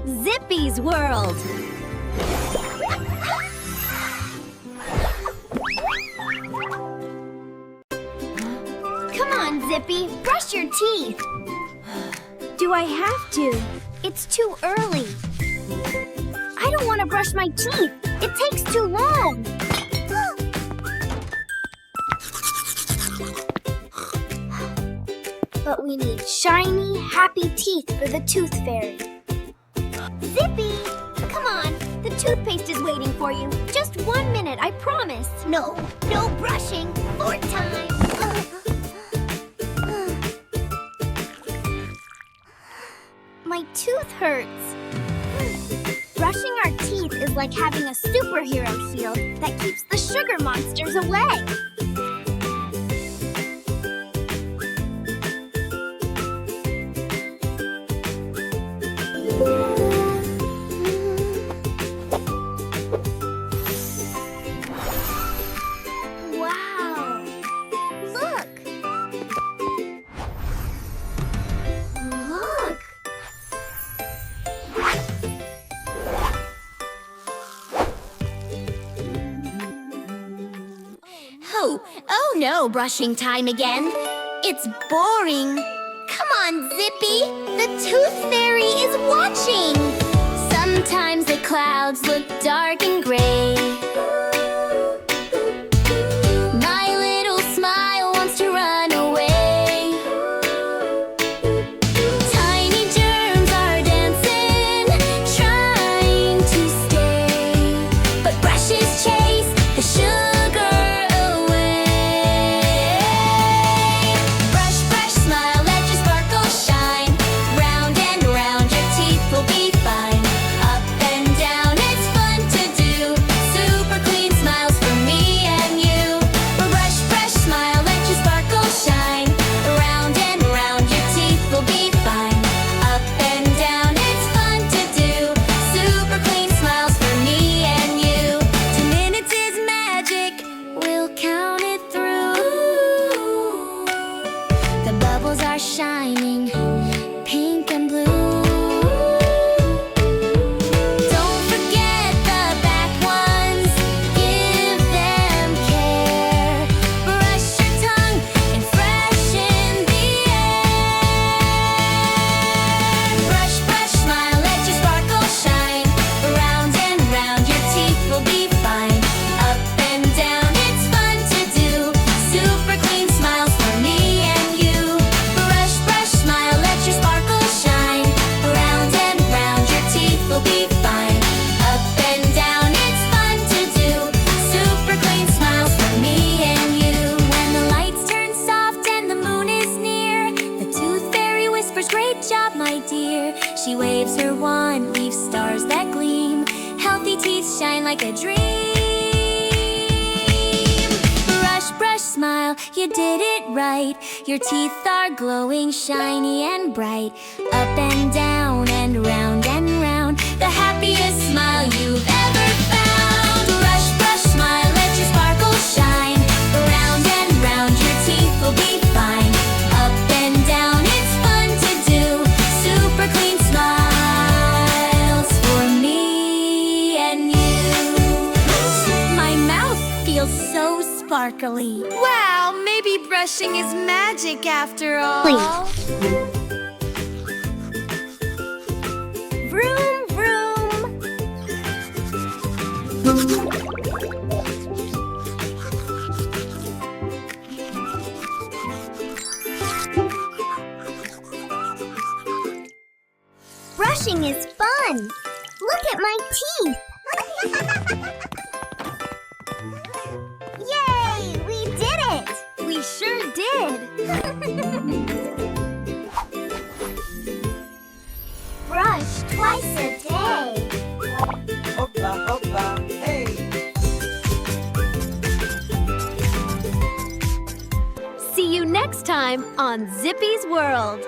Zippy's World. Come on, Zippy, brush your teeth. Do I have to? It's too early. I don't want to brush my teeth. It takes too long. But we need shiny, happy teeth for the tooth fairy. Zippy! Come on, the toothpaste is waiting for you. Just 1 minute, I promise. No brushing. Fort time. My tooth hurts. Brushing our teeth is like having a superhero shield that keeps the sugar monsters away. Wow! Look! Look! Oh no, brushing time again. It's boring. Come on, Zippy. The tooth fairy is watching. Sometimes the clouds look dark and gray. My little smile wants to run away. Tiny germs are dancing, trying to stay. But brushes chase the sugar away. Brush, brush, smile, let your sparkle shine. Round and round, your teeth will be fine. Up and down, it's fun to do. Super clean smiles for me and you. Brush, brush, smile, let your sparkle shine. Round and round, your teeth will be fine. Up and down, it's fun to do. Super clean smiles for me and you. 2 minutes is magic, we'll count it through. The bubbles are shining, pink and blue. Don't forget the back ones, give them care. Brush your tongue and freshen the air. Brush, brush, smile, let your sparkle shine. Round and round, your teeth will be fine. Up and down, it's fun to do. Super clean smiles for me and you. Brush, brush, smile, let your sparkle shine. Round and round, your teeth will be fine. Up and down, it's fun to do. Super clean smiles for me and you. When the lights turn soft and the moon is near, the tooth fairy whispers, "Great job, my dear." She waves her wand, leaves stars that gleam. Healthy teeth shine like a dream. Brush, brush, smile, you did it right. Your teeth are glowing, shiny and bright. Up and down and round, the happiest smile you've ever found. Brush, brush, smile, let your sparkle shine. Round and round, your teeth will be fine. Up and down, it's fun to do. Super clean smiles for me and you. My mouth feels so sparkly. Wow, maybe brushing is magic after all. Vroom, vroom. Brushing is fun. Look at my teeth. Yay! We did it! We sure did. Brush twice a day. Hopla, hopla, hey! See you next time on Zippy's World.